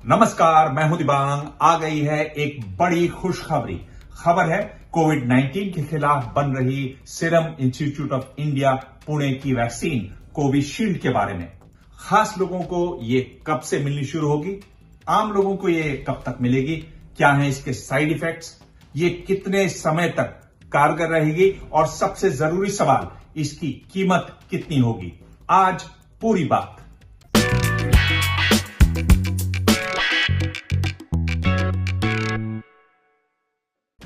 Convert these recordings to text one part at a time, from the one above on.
नमस्कार, मैं हूं दिबांग। आ गई है एक बड़ी खुशखबरी। खबर है कोविड-19 के खिलाफ बन रही serum institute of India Pune की वैक्सीन कोविशील्ड के बारे में। खास लोगों को ये कब से मिलनी शुरू होगी, आम लोगों को ये कब तक मिलेगी, क्या है इसके साइड इफेक्ट्स, ये कितने समय तक कारगर रहेगी और सबसे जरूरी सवाल, इसकी कीमत कितनी होगी। आज पूरी बात।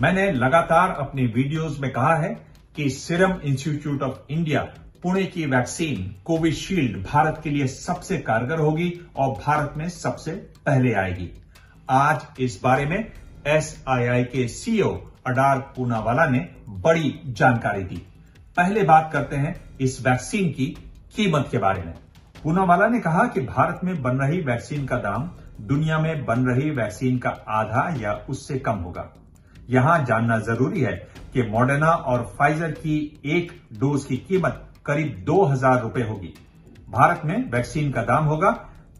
मैंने लगातार अपनी वीडियोस में कहा है कि serum institute of India Pune की वैक्सीन कोविशील्ड भारत के लिए सबसे कारगर होगी और भारत में सबसे पहले आएगी। आज इस बारे में एसआईआई के सीईओ अडार पूनावाला ने बड़ी जानकारी दी। पहले बात करते हैं इस वैक्सीन की कीमत के बारे में। पूनावाला ने कहा कि भारत में बन रही वैक्सीन का दाम दुनिया में बन रही वैक्सीन का आधा या उससे कम होगा। यहां जानना जरूरी है कि मॉडर्ना और फाइजर की एक डोज की कीमत करीब $2,000 होगी। भारत में वैक्सीन का दाम होगा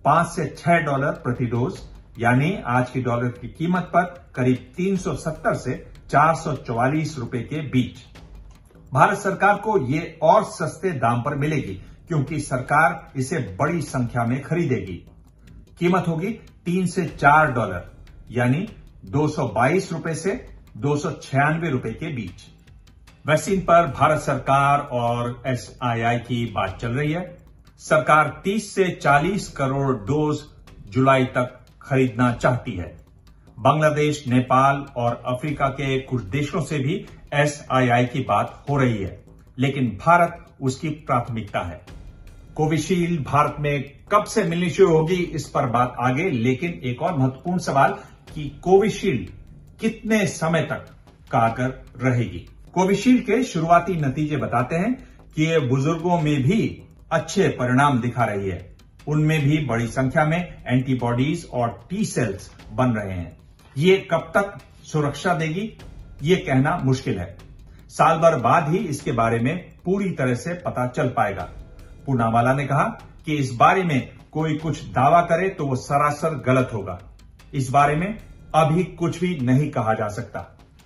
$5 से $6 प्रति डोज, यानी आज की डॉलर की कीमत पर करीब 370 से $444 के बीच। भारत सरकार को ये और सस्ते दाम पर मिलेगी क्योंकि सरकार इसे बड़ी संख्या में खरीदेगी। कीमत होगी $3 से $4, यानी $222 से $296 के बीच। वैक्सीन पर भारत सरकार और एसआईआई की बात चल रही है। सरकार 30 से 40 करोड़ डोज जुलाई तक खरीदना चाहती है। बांग्लादेश, नेपाल और अफ्रीका के कुछ देशों से भी एसआईआई की बात हो रही है, लेकिन भारत उसकी प्राथमिकता है। कोविशील्ड भारत में कब से मिलनी शुरू होगी, इस पर बात आगे, लेकिन एक और महत्वपूर्ण सवाल कि कोविशील्ड कितने समय तक कारगर रहेगी। कोविशील्ड के शुरुआती नतीजे बताते हैं कि ये बुजुर्गों में भी अच्छे परिणाम दिखा रही है। उनमें भी बड़ी संख्या में एंटीबॉडीज और टी सेल्स बन रहे हैं। ये कब तक सुरक्षा देगी, ये कहना मुश्किल है। साल भर बाद ही इसके बारे में पूरी तरह से पता चल पाएगा। पूनावाला ने कहा कि इस बारे में कोई कुछ दावा करे तो वो सरासर गलत होगा। इस बारे में अभी कुछ भी नहीं कहा जा सकता।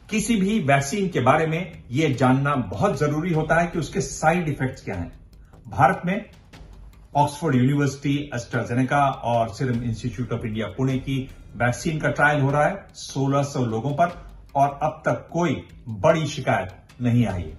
किसी भी वैक्सीन के बारे में यह जानना बहुत जरूरी होता है कि उसके साइड इफेक्ट्स क्या हैं। भारत में ऑक्सफोर्ड यूनिवर्सिटी, एस्ट्राजेनेका और serum institute of India Pune की वैक्सीन का ट्रायल हो रहा है 1600 लोगों पर और अब तक कोई बड़ी शिकायत नहीं आई है।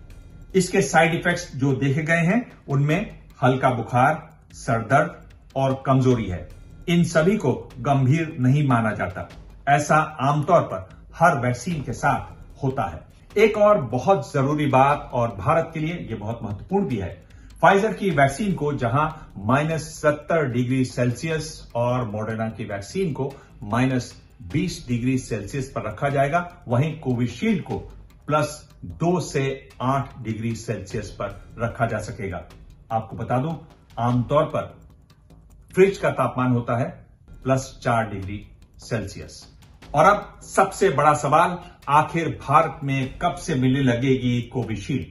इसके साइड इफेक्ट्स जो देखे गए हैं उनमें हल्का बुखार, सरदर्द और कमजोरी है। इन सभी को गंभीर नहीं माना जाता। ऐसा आमतौर पर हर वैक्सीन के साथ होता है। एक और बहुत जरूरी बात, और भारत के लिए यह बहुत महत्वपूर्ण भी है, फाइजर की वैक्सीन को जहां -70 डिग्री सेल्सियस और मॉडर्ना की वैक्सीन को -20 डिग्री सेल्सियस पर रखा जाएगा, वहीं कोविशील्ड को +2 से 8 डिग्री सेल्सियस पर रखा जा सकेगा। आपको बता दूं, आमतौर पर फ्रिज का तापमान होता है +4 डिग्री सेल्सियस। और अब सबसे बड़ा सवाल, आखिर भारत में कब से मिलने लगेगी कोविशील्ड?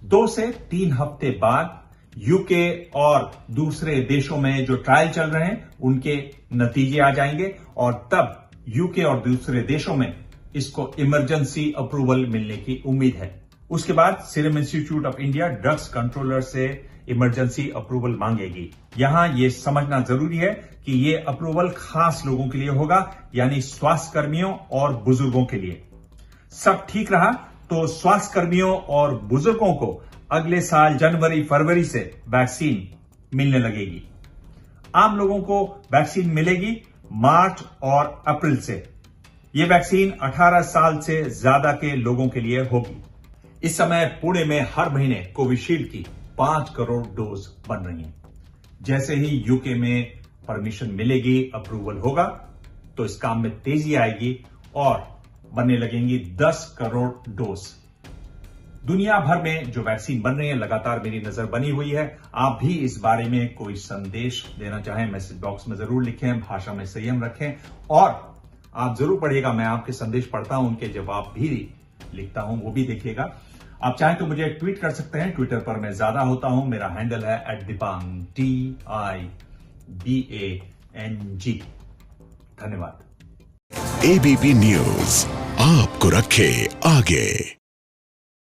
2 से 3 हफ्ते बाद यूके और दूसरे देशों में जो ट्रायल चल रहे हैं उनके नतीजे आ जाएंगे और तब यूके और दूसरे देशों में इसको इमरजेंसी अप्रूवल मिलने की उम्मीद है। उसके बाद serum institute of India drugs controller से इमरजेंसी अप्रूवल मांगेगी। यहां यह समझना जरूरी है कि यह अप्रूवल खास लोगों के लिए होगा, यानी स्वास्थ्य कर्मियों और बुजुर्गों के लिए। सब ठीक रहा तो स्वास्थ्य कर्मियों और बुजुर्गों को अगले साल जनवरी-फरवरी से वैक्सीन मिलने लगेगी। आम लोगों को वैक्सीन मिलेगी मार्च और अप्रैल से। यह वैक्सीन 18 साल से ज्यादा के लोगों के लिए होगी। इस समय पुणे में हर महीने कोविशील्ड की 5 करोड़ डोज बन रही हैं। जैसे ही यूके में परमिशन मिलेगी, अप्रूवल होगा, तो इस काम में तेजी आएगी और बनने लगेंगी 10 करोड़ डोज। दुनिया भर में जो वैक्सीन बन रही है, लगातार मेरी नजर बनी हुई है। आप भी इस बारे में कोई संदेश देना चाहें, मैसेज बॉक्स में जरूर लिखें, भाषा में संयम रखें और आप जरूर पढ़िएगा। मैं आपके संदेश पढ़ता हूं, उनके जवाब भी लिखता हूं, वो भी देखिएगा। आप चाहें तो मुझे ट्वीट कर सकते हैं, ट्विटर पर मैं ज्यादा होता हूं। मेरा हैंडल है @dibang, DIBANG। धन्यवाद। एबीपी न्यूज आपको रखे आगे।